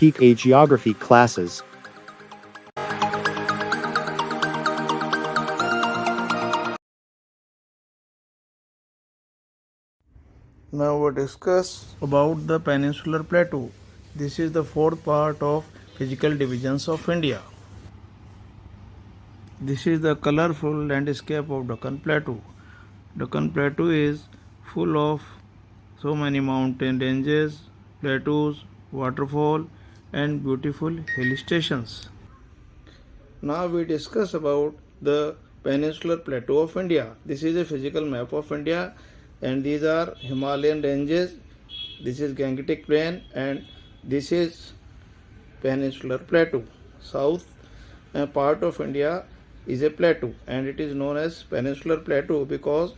geography classes. Now we'll discuss about the peninsular plateau. This is the fourth part of physical divisions of India. This is the colorful landscape of Deccan Plateau. Deccan Plateau is full of so many mountain ranges, plateaus, waterfall and beautiful hill stations. Now we discuss about the peninsular plateau of India. This is a physical map of India and these are Himalayan ranges. This is Gangetic Plain and this is peninsular plateau. South part of India is a plateau and it is known as peninsular plateau because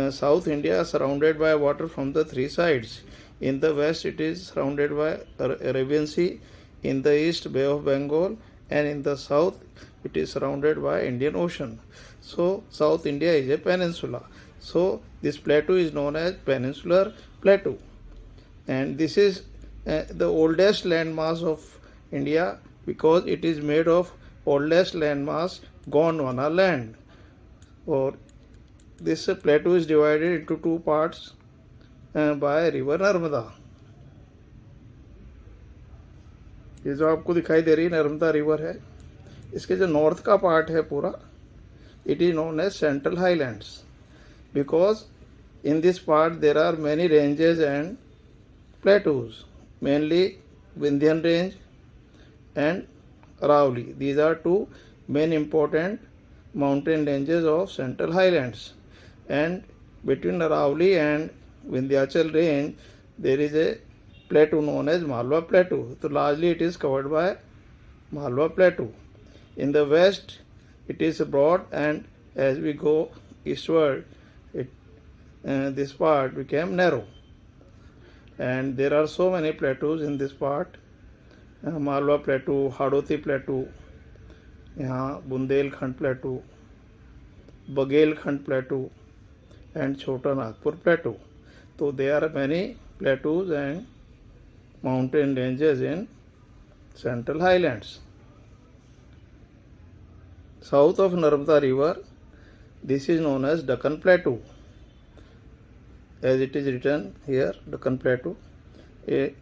South India is surrounded by water from the three sides. In the west it is surrounded by Arabian Sea, in the east Bay of Bengal, and in the south it is surrounded by Indian Ocean. So South India is a peninsula. So this plateau is known as peninsular plateau, and this is the oldest landmass of India because it is made of oldest landmass Gondwana land. Or this plateau is divided into two parts by river Narmada. ये जो आपको दिखाई दे रही है Narmada river है, इसके जो north का पार्ट है पूरा, it is known as Central Highlands because in this part there are many ranges and plateaus, mainly Vindhyan range and Aravalli. These are two main important mountain ranges of Central Highlands, and between Aravalli and Vindhyachal range there is a plateau known as Malwa Plateau. So largely it is covered by Malwa Plateau. In the west it is broad, and as we go eastward this part became narrow, and there are so many plateaus in this part. Malwa Plateau, Hadoti Plateau, यहाँ Bundelkhand प्लेटू, Baghelkhand प्लेटू and Chota Nagpur Plateau. So there are many plateaus and mountain ranges in Central Highlands. South of Narmada River, this is known as Deccan Plateau. As it is written here, Deccan Plateau. A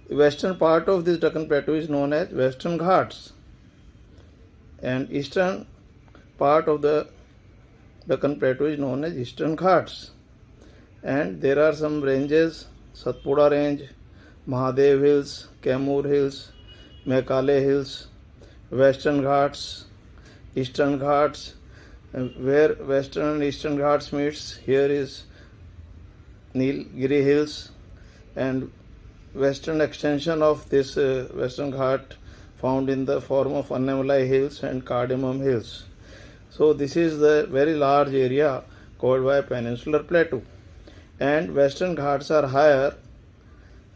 western part of this Deccan Plateau is known as Western Ghats, and eastern part of the Deccan Plateau is known as Eastern Ghats. And there are some ranges: Satpura Range, Mahadev Hills, Kaimur Hills, Mekale Hills, Western Ghats, Eastern Ghats. Where Western and Eastern Ghats meets, here is Nilgiri Hills, and western extension of this Western Ghat found in the form of Annamalai Hills and Cardamom Hills. So this is the very large area covered by peninsular plateau, and Western Ghats are higher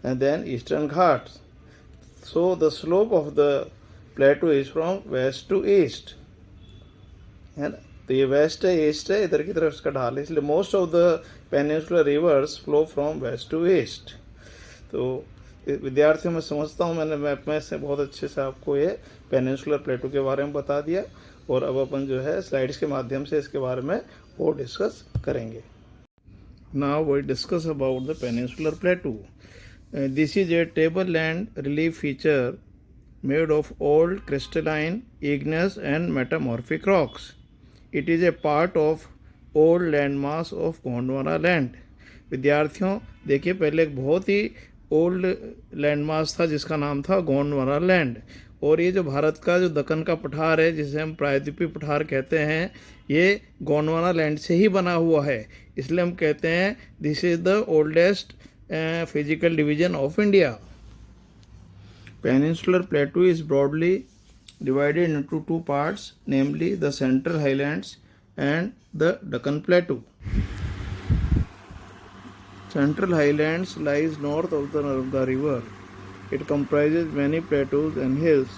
than Eastern Ghats. So the slope of the plateau is from west to east, है ना. तो ये waste है, east है, इधर की तरफ इसका ढाल है, इसलिए most of the peninsular rivers flow from west to east. तो विद्यार्थियों, मैं समझता हूँ मैंने मैप में से बहुत अच्छे से आपको ये पेनिनसुलर प्लेटो के बारे में बता दिया, और अब अपन जो है स्लाइड्स के माध्यम से इसके बारे में और डिस्कस करेंगे. Now we discuss about the peninsular plateau. This is a table land relief feature made of old crystalline, igneous and metamorphic rocks. It is a part of old landmass of Gondwana land. विद्यार्थियों देखिए, पहले एक बहुत ही old landmass था जिसका नाम था Gondwana land, और ये जो भारत का जो दक्कन का पठार है जिसे हम प्रायद्वीपीय पठार कहते हैं, ये गोंडवाना लैंड से ही बना हुआ है. इसलिए हम कहते हैं this is the oldest physical division of India. Peninsular plateau is broadly divided into two parts, namely the Central Highlands and the Deccan Plateau. Central Highlands lies north of the Narmada River. It comprises many plateaus and hills.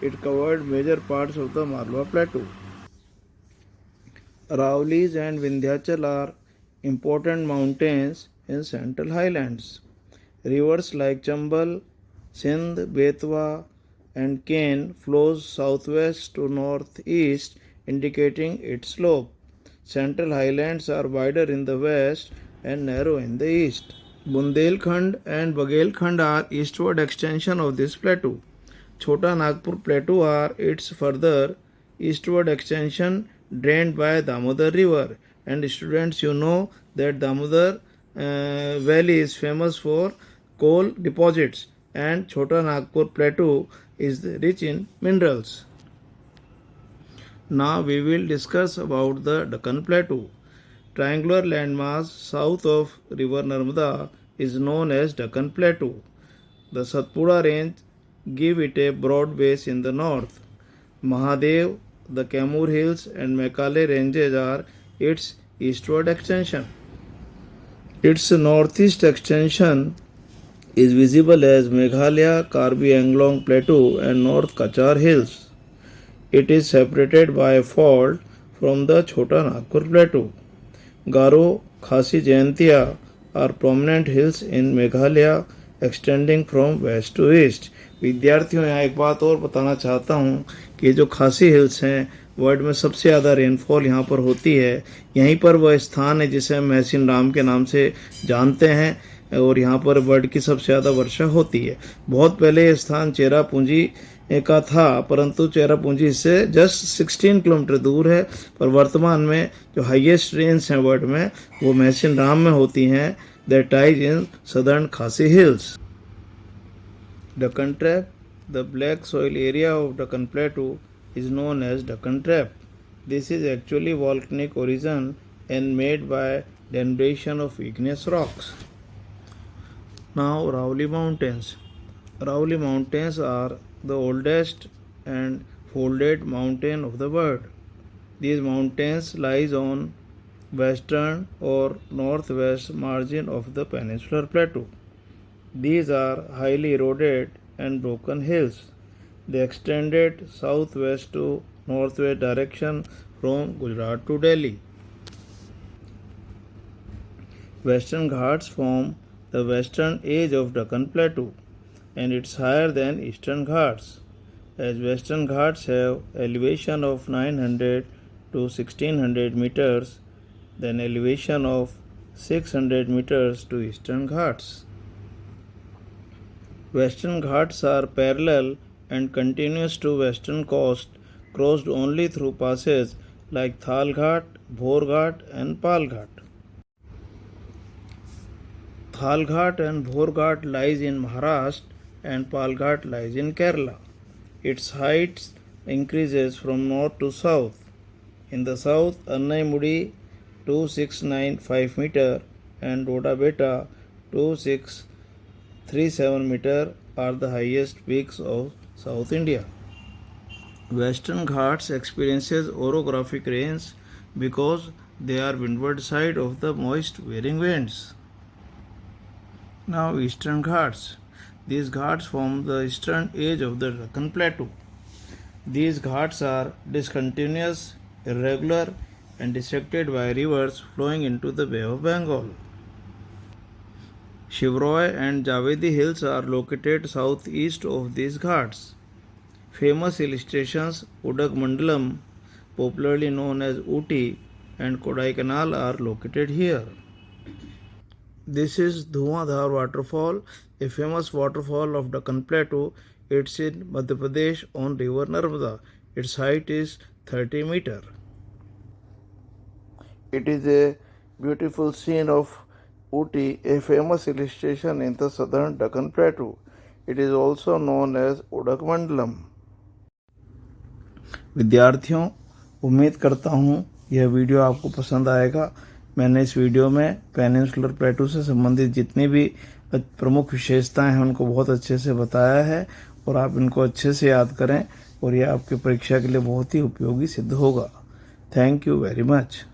It covered major parts of the Malwa Plateau. Aravallis and Vindhyachal are important mountains in Central Highlands. Rivers like Chambal, Sindh, Betwa, and Kane flows southwest to northeast, indicating its slope. Central highlands are wider in the west and narrow in the east. Bundelkhand and Bagelkhand are eastward extension of this plateau. Chota Nagpur Plateau are its further eastward extension drained by Damodar River. And students, you know that Damodar Valley is famous for coal deposits and Chota Nagpur Plateau is rich in minerals. Now we will discuss about the Deccan Plateau. Triangular landmass south of river Narmada is known as Deccan Plateau. The Satpura range give it a broad base in the north. Mahadev, the Kamur Hills and Mekale ranges are its eastward extension. Its northeast extension is visible as Meghalaya, Karbi Anglong Plateau and North Kachar Hills. It is separated by a fault from the Chota Nagpur Plateau. Garo, Khasi Jayantia are prominent hills in Meghalaya extending from west to east. विद्यार्थियों, यहाँ एक बात और बताना चाहता हूँ कि जो खासी हिल्स हैं वर्ल्ड में सबसे ज़्यादा रेनफॉल यहाँ पर होती है। यहीं पर वह स्थान है जिसे हम महसिन राम के नाम से जानते हैं और यहाँ पर वर्ल्ड की सबसे ज़्यादा वर्षा होती है। बहुत पहले यह स्थान चेरापूंजी का था, परंतु चेरापूंजी से जस्ट 16 किलोमीटर दूर है। पर वर्तमान में जो हाईएस्ट रेंज हैं वर्ल्ड में वो महसिन राम में होती हैं, दैट टाइज इन सदर्न खासी hills. Deccan Trap. The black soil area of Deccan Plateau is known as Deccan Trap. This is actually volcanic origin and made by denudation of igneous rocks. Now Rauli Mountains. Rauli Mountains are the oldest and folded mountain of the world. These mountains lies on western or northwest margin of the peninsular plateau. These are highly eroded and broken hills. They extended southwest to northwest direction from Gujarat to Delhi. Western Ghats form the western edge of Deccan Plateau and it's higher than Eastern Ghats. As Western Ghats have elevation of 900 to 1600 meters, then elevation of 600 meters to Eastern Ghats. Western Ghats are parallel and continuous to western coast, crossed only through passes like Thal Ghat, Bhor Ghat and Pal Ghat. Thal Ghat and Bhor Ghat lies in Maharashtra and Pal Ghat lies in Kerala. Its height increases from north to south. In the south, Annai-Mudi 2695 meter and Roda-Beta 2637 meter are the highest peaks of South India. Western Ghats experiences orographic rains because they are windward side of the moist varying winds. Now Eastern Ghats. These ghats form the eastern edge of the Deccan Plateau. These ghats are discontinuous, irregular and dissected by rivers flowing into the Bay of Bengal. Shivroy and Javedi hills are located southeast of these ghats. Famous hill stations Udagmandalam, popularly known as Ooty, and Kodaikanal are located here. This is Dhuandhar waterfall, a famous waterfall of Deccan Plateau. It's in Madhya Pradesh on river Narmada. Its height is 30 meters. It is a beautiful scene of Ooty, a famous hill station in the southern Deccan Plateau. It is also known as Udagmandalam. विद्यार्थियों, उम्मीद करता हूँ यह video आपको पसंद आएगा। मैंने इस वीडियो में पेनिनसुलर प्लेटू से संबंधित जितनी भी प्रमुख विशेषताएं हैं उनको बहुत अच्छे से बताया है और आप इनको अच्छे से याद करें और यह आपकी परीक्षा के लिए बहुत ही उपयोगी सिद्ध होगा। Thank you very much.